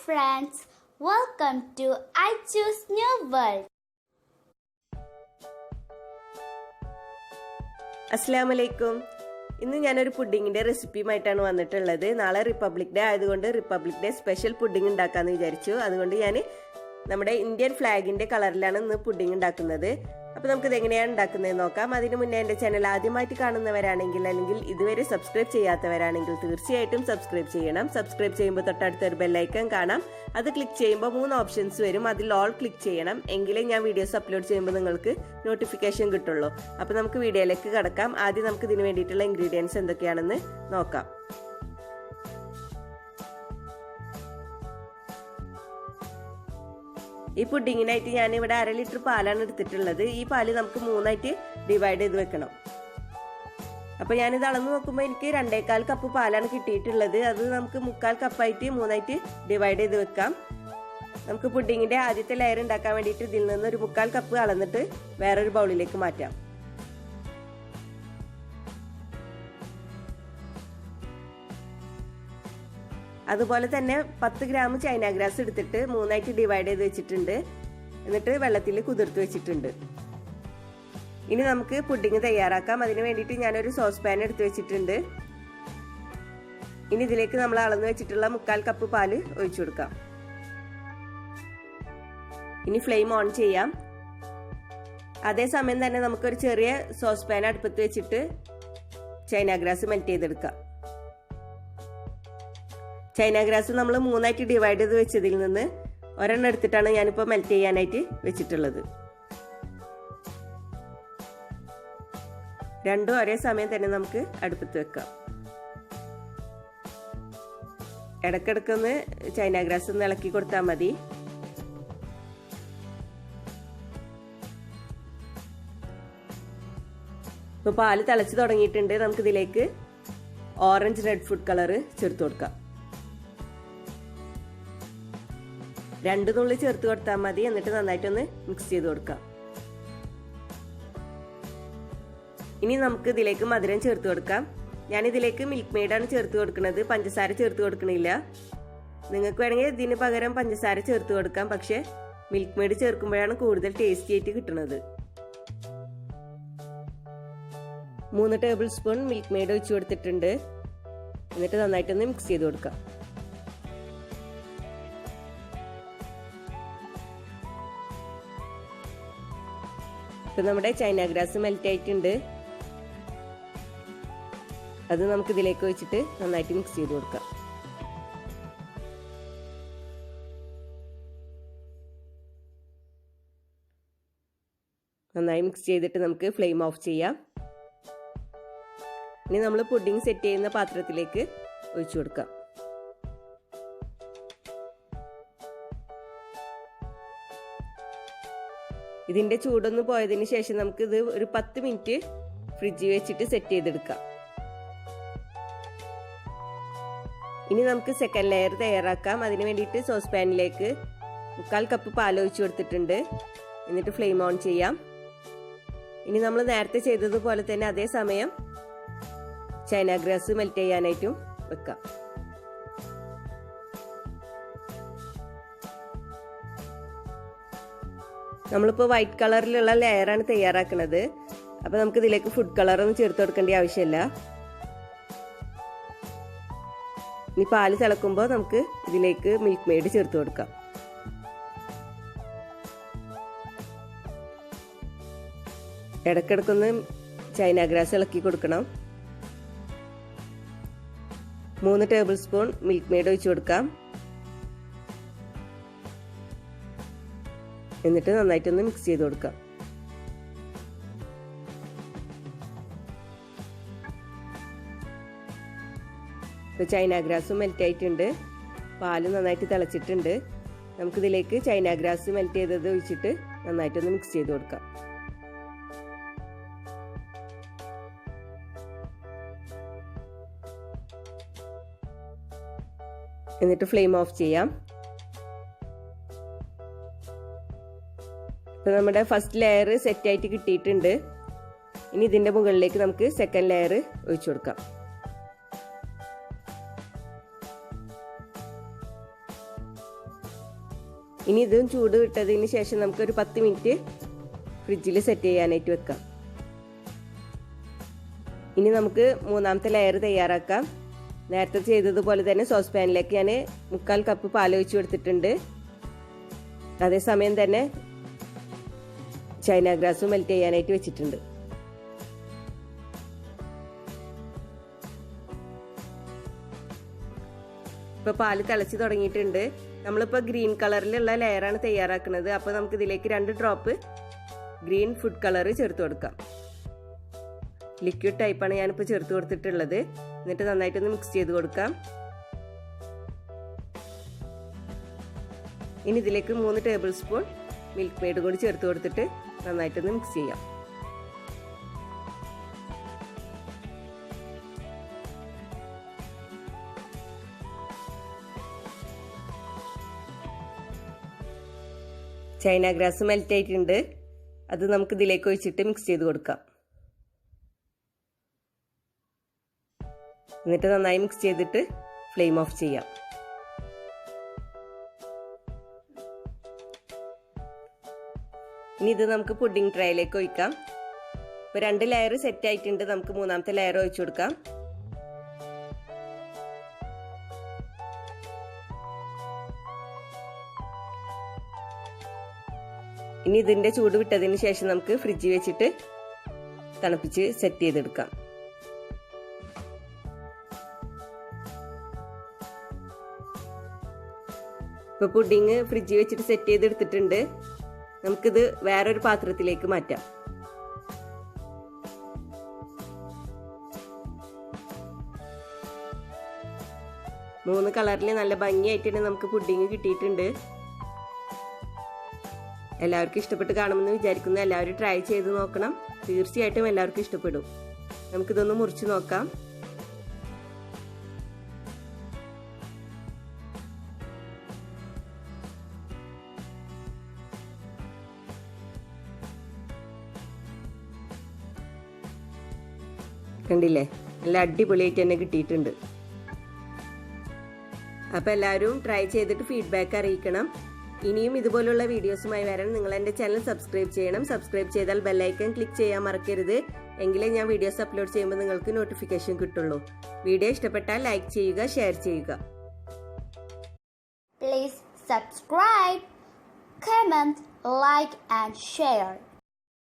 friends, welcome to I Choose New World. അസ്സലാമലൈക്കും. ഇന്ന് ഞാനൊരു പുഡിങ്ങിന്റെ റെസിപ്പിയുമായിട്ടാണ് വന്നിട്ടുള്ളത്. നാളെ റിപ്പബ്ലിക് ഡേ ആയതുകൊണ്ട് റിപ്പബ്ലിക് ഡേ സ്പെഷ്യൽ പുഡിങ് ഉണ്ടാക്കാന്ന് വിചാരിച്ചു. അതുകൊണ്ട് ഞാൻ നമ്മുടെ ഇന്ത്യൻ ഫ്ലാഗിന്റെ കളറിലാണ് ഇന്ന് പുഡിങ് ഉണ്ടാക്കുന്നത്. അപ്പോൾ നമുക്കിത് എങ്ങനെയാണ് ഉണ്ടാക്കുന്നത് നോക്കാം. അതിന് മുന്നേ എൻ്റെ ചാനൽ ആദ്യമായിട്ട് കാണുന്നവരാണെങ്കിൽ അല്ലെങ്കിൽ ഇതുവരെ സബ്സ്ക്രൈബ് ചെയ്യാത്തവരാണെങ്കിൽ തീർച്ചയായിട്ടും സബ്സ്ക്രൈബ് ചെയ്യണം. സബ്സ്ക്രൈബ് ചെയ്യുമ്പോൾ തൊട്ടടുത്തൊരു ബെല്ലൈക്കൺ കാണാം. അത് ക്ലിക്ക് ചെയ്യുമ്പോൾ 3 ഓപ്ഷൻസ് വരും. അതിൽ ഓൾ ക്ലിക്ക് ചെയ്യണം. എങ്കിലേ ഞാൻ വീഡിയോസ് അപ്ലോഡ് ചെയ്യുമ്പോൾ നിങ്ങൾക്ക് നോട്ടിഫിക്കേഷൻ കിട്ടുള്ളൂ. അപ്പോൾ നമുക്ക് വീഡിയോയിലേക്ക് കടക്കാം. ആദ്യം നമുക്ക് ഇതിന് വേണ്ടിയിട്ടുള്ള ഇൻഗ്രീഡിയൻസ് എന്തൊക്കെയാണെന്ന് നോക്കാം. ഈ പുഡിങ്ങിനായിട്ട് ഞാൻ ഇവിടെ 1/2 ലിറ്റർ പാലാണ് എടുത്തിട്ടുള്ളത്. ഈ പാല് നമുക്ക് 3ആയിട്ട് ഡിവൈഡ് ചെയ്ത് വെക്കണം. അപ്പോൾ ഞാനിത് അളന്ന് നോക്കുമ്പോൾ എനിക്ക് 2.25 കപ്പ് പാലാണ് കിട്ടിയിട്ടുള്ളത്. അത് നമുക്ക് 3/4 കപ്പായിട്ട് 3ആയിട്ട് ഡിവൈഡ് ചെയ്ത് വെക്കാം. നമുക്ക് പുഡിങ്ങിന്റെ ആദ്യത്തെ ലെയർ ഉണ്ടാക്കാൻ വേണ്ടിയിട്ട് ഇതിൽ നിന്ന് ഒരു 3/4 കപ്പ് അളന്നിട്ട് വേറൊരു ബൗളിലേക്ക് മാറ്റാം. അതുപോലെ തന്നെ 10 ഗ്രാം ചൈന ഗ്രാസ് എടുത്തിട്ട് 3ആയിട്ട് ഡിവൈഡ് ചെയ്ത് വെച്ചിട്ടുണ്ട്. എന്നിട്ട് വെള്ളത്തിൽ കുതിർത്ത് വെച്ചിട്ടുണ്ട്. ഇനി നമുക്ക് പുഡിങ് തയ്യാറാക്കാം. അതിന് വേണ്ടിയിട്ട് ഞാനൊരു സോസ് പാൻ എടുത്ത് വെച്ചിട്ടുണ്ട്. ഇനി ഇതിലേക്ക് നമ്മൾ അളന്ന് വെച്ചിട്ടുള്ള 3/4 കപ്പ് പാല് ഒഴിച്ചു കൊടുക്കാം. ഇനി ഫ്ലെയിം ഓൺ ചെയ്യാം. അതേസമയം തന്നെ നമുക്കൊരു ചെറിയ സോസ് പാൻ അടുപ്പത്ത് വെച്ചിട്ട് ചൈന ഗ്രാസ് മെൽറ്റ് ചെയ്തെടുക്കാം. ചൈന ഗ്രാസ് നമ്മൾ 3ആയിട്ട് ഡിവൈഡ് ചെയ്ത് വെച്ചതിൽ നിന്ന് ഒരെണ്ണം എടുത്തിട്ടാണ് ഞാനിപ്പോൾ മെൽറ്റ് ചെയ്യാനായിട്ട് വെച്ചിട്ടുള്ളത്. രണ്ടും ഒരേ സമയം തന്നെ നമുക്ക് അടുപ്പത്ത് വെക്കാം. ഇടയ്ക്കിടയ്ക്കൊന്ന് ചൈന ഗ്രാസ് ഒന്ന് ഇളക്കി കൊടുത്താൽ മതി. ഇപ്പോൾ പാല് തിളച്ച് തുടങ്ങിയിട്ടുണ്ട്. നമുക്കിതിലേക്ക് ഓറഞ്ച് റെഡ് ഫുഡ് കളർ ചേർത്ത് കൊടുക്കാം. 2 നുള്ളി ചേർത്ത് കൊടുത്താൽ മതി. എന്നിട്ട് നന്നായിട്ടൊന്ന് മിക്സ് ചെയ്ത് കൊടുക്കാം. ഇനി നമുക്ക് ഇതിലേക്ക് മധുരം ചേർത്ത് കൊടുക്കാം. ഞാനിതിലേക്ക് മിൽക്ക് മെയ്ഡാണ് ചേർത്ത് കൊടുക്കുന്നത്. പഞ്ചസാര ചേർത്ത് കൊടുക്കണില്ല. നിങ്ങൾക്ക് വേണമെങ്കിൽ ഇതിന് പകരം പഞ്ചസാര ചേർത്ത് കൊടുക്കാം. പക്ഷെ മിൽക്ക് മെയ്ഡ് ചേർക്കുമ്പോഴാണ് കൂടുതൽ ടേസ്റ്റി ആയിട്ട് കിട്ടുന്നത്. 3 ടേബിൾ സ്പൂൺ മിൽക്ക് മെയ്ഡ് ഒഴിച്ചു കൊടുത്തിട്ടുണ്ട്. എന്നിട്ട് നന്നായിട്ടൊന്ന് മിക്സ് ചെയ്ത് കൊടുക്കാം. ഇപ്പം നമ്മുടെ ചൈന ഗ്രാസ് മെൽറ്റ് ആയിട്ടുണ്ട്. അത് നമുക്ക് ഇതിലേക്ക് വെച്ചിട്ട് നന്നായിട്ട് മിക്സ് ചെയ്ത് കൊടുക്കാം. നന്നായി മിക്സ് ചെയ്തിട്ട് നമുക്ക് ഫ്ലെയിം ഓഫ് ചെയ്യാം. ഇനി നമ്മൾ പുഡിംഗ് സെറ്റ് ചെയ്യുന്ന പാത്രത്തിലേക്ക് ഒഴിച്ചു കൊടുക്കാം. ഇതിന്റെ ചൂടൊന്ന് പോയതിന് ശേഷം നമുക്ക് ഇത് ഒരു 10 മിനിറ്റ് ഫ്രിഡ്ജിൽ വെച്ചിട്ട് സെറ്റ് ചെയ്തെടുക്കാം. ഇനി നമുക്ക് സെക്കൻഡ് ലെയർ തയ്യാറാക്കാം. അതിന് വേണ്ടിയിട്ട് സോസ് പാനിലേക്ക് 3/4 കപ്പ് പാൽ ഒഴിച്ചു കൊടുത്തിട്ടുണ്ട്. എന്നിട്ട് ഫ്ലെയിം ഓൺ ചെയ്യാം. ഇനി നമ്മൾ നേരത്തെ ചെയ്തതുപോലെ തന്നെ അതേ സമയം ചൈന ഗ്രാസ് മെൽറ്റ് ചെയ്യാനായിട്ടും വെക്കാം. നമ്മളിപ്പോൾ വൈറ്റ് കളറിലുള്ള ലെയറാണ് തയ്യാറാക്കുന്നത്. അപ്പോൾ നമുക്ക് ഇതിലേക്ക് ഫുഡ് കളറൊന്നും ചേർത്ത് കൊടുക്കേണ്ട ആവശ്യമില്ല. ഇനി പാല് തിളക്കുമ്പോൾ നമുക്ക് ഇതിലേക്ക് മിൽക്ക് മെയ്ഡ് ചേർത്ത് കൊടുക്കാം. ഇടയ്ക്കിടയ്ക്കൊന്ന് ചൈന ഗ്രാസ് ഇളക്കി കൊടുക്കണം. 3 ടേബിൾ സ്പൂൺ മിൽക്ക് മെയ്ഡ് ഒഴിച്ചു കൊടുക്കാം. എന്നിട്ട് നന്നായിട്ടൊന്ന് മിക്സ് ചെയ്ത് കൊടുക്കാം. ഇപ്പോൾ ചൈന ഗ്രാസും മെൽറ്റ് ആയിട്ടുണ്ട്. പാല് നന്നായിട്ട് തിളച്ചിട്ടുണ്ട്. നമുക്കിതിലേക്ക് ചൈന ഗ്രാസ് മെൽറ്റ് ചെയ്തത് ഒഴിച്ചിട്ട് നന്നായിട്ടൊന്ന് മിക്സ് ചെയ്ത് കൊടുക്കാം. എന്നിട്ട് ഫ്ലെയിം ഓഫ് ചെയ്യാം. ഇപ്പോൾ നമ്മുടെ ഫസ്റ്റ് ലെയർ സെറ്റ് ആയിട്ട് കിട്ടിയിട്ടുണ്ട്. ഇനി ഇതിന്റെ മുകളിലേക്ക് നമുക്ക് സെക്കൻഡ് ലെയർ ഒഴിച്ചു കൊടുക്കാം. ഇനി ഇതും ചൂട് വിട്ടതിന് ശേഷം നമുക്കൊരു 10 മിനിറ്റ് ഫ്രിഡ്ജിൽ സെറ്റ് ചെയ്യാനായിട്ട് വെക്കാം. ഇനി നമുക്ക് മൂന്നാമത്തെ ലെയർ തയ്യാറാക്കാം. നേരത്തെ ചെയ്തതുപോലെ തന്നെ സോസ് പാനിലേക്ക് ഞാൻ 3/4 കപ്പ് പാൽ ഒഴിച്ച് കൊടുത്തിട്ടുണ്ട്. അതേസമയം തന്നെ ചൈന ഗ്രാസും മെൽറ്റ് ചെയ്യാനായിട്ട് വെച്ചിട്ടുണ്ട്. ഇപ്പോൾ പാല് തിളച്ച് തുടങ്ങിയിട്ടുണ്ട്. നമ്മളിപ്പോൾ ഗ്രീൻ കളറിലുള്ള ലെയറാണ് തയ്യാറാക്കുന്നത്. അപ്പോൾ നമുക്ക് ഇതിലേക്ക് 2 ഡ്രോപ്പ് ഗ്രീൻ ഫുഡ് കളർ ചേർത്ത് കൊടുക്കാം. ലിക്വിഡ് ടൈപ്പാണ് ഞാനിപ്പോൾ ചേർത്ത് കൊടുത്തിട്ടുള്ളത്. എന്നിട്ട് നന്നായിട്ടൊന്ന് മിക്സ് ചെയ്ത് കൊടുക്കാം. ഇനി ഇതിലേക്ക് 3 ടേബിൾ സ്പൂൺ മിൽക്ക് മെയ്ഡ് കൂടി ചേർത്ത് കൊടുത്തിട്ട് നന്നായിട്ടൊന്ന് മിക്സ് ചെയ്യാം. ചൈന ഗ്രാസ് മെൽറ്റ് ആയിട്ടുണ്ട്. അത് നമുക്ക് ഇതിലേക്ക് ഒഴിച്ചിട്ട് മിക്സ് ചെയ്ത് കൊടുക്കാം. എന്നിട്ട് നന്നായി മിക്സ് ചെയ്തിട്ട് ഫ്ലെയിം ഓഫ് ചെയ്യാം. ഇനി ഇത് നമുക്ക് പുഡിംഗ് ട്രേയിലേക്ക് ഒഴിക്കാം. ഇപ്പോൾ 2 ലെയർ സെറ്റ് ആയിട്ടുണ്ട്. നമുക്ക് മൂന്നാമത്തെ ലെയർ ഒഴിച്ചു കൊടുക്കാം. ഇനി ഇതിന്റെ ചൂട് വിട്ടതിന് ശേഷം നമുക്ക് ഫ്രിഡ്ജിൽ വെച്ചിട്ട് തണുപ്പിച്ച് സെറ്റ് ചെയ്തെടുക്കാം. ഇപ്പോൾ പുഡിംഗ് ഫ്രിഡ്ജിൽ വെച്ചിട്ട് സെറ്റ് ചെയ്തെടുത്തിട്ടുണ്ട്. നമുക്കിത് വേറൊരു പാത്രത്തിലേക്ക് മാറ്റാം. മൂന്ന് കളറിൽ നല്ല ഭംഗിയായിട്ട് തന്നെ നമുക്ക് പുഡിംഗ് കിട്ടിയിട്ടുണ്ട്. എല്ലാവർക്കും ഇഷ്ടപ്പെട്ട് കാണുമെന്ന് വിചാരിക്കുന്നു. എല്ലാവരും ട്രൈ ചെയ്ത് നോക്കണം. തീർച്ചയായിട്ടും എല്ലാവർക്കും ഇഷ്ടപ്പെടും. നമുക്കിതൊന്ന് മുറിച്ച് നോക്കാം. കണ്ടില്ലേ, നല്ല അടിപൊളിയായിട്ട് തന്നെ കിട്ടിയിട്ടുണ്ട്. അപ്പോൾ എല്ലാവരും ട്രൈ ചെയ്തിട്ട് ഫീഡ്ബാക്ക് അറിയിക്കണം. ഇനിയും ഇതുപോലുള്ള വീഡിയോസുമായി വരാൻ നിങ്ങൾ എൻ്റെ ചാനൽ സബ്സ്ക്രൈബ് ചെയ്യണം. സബ്സ്ക്രൈബ് ചെയ്താൽ ബെല്ലൈക്കൺ ക്ലിക്ക് ചെയ്യാൻ മറക്കരുത്. എങ്കിലേ ഞാൻ വീഡിയോസ് അപ്ലോഡ് ചെയ്യുമ്പോൾ നിങ്ങൾക്ക് നോട്ടിഫിക്കേഷൻ കിട്ടുള്ളൂ. വീഡിയോ ഇഷ്ടപ്പെട്ടാൽ ലൈക്ക് ചെയ്യുക, ഷെയർ ചെയ്യുക. Please subscribe, comment, like and share.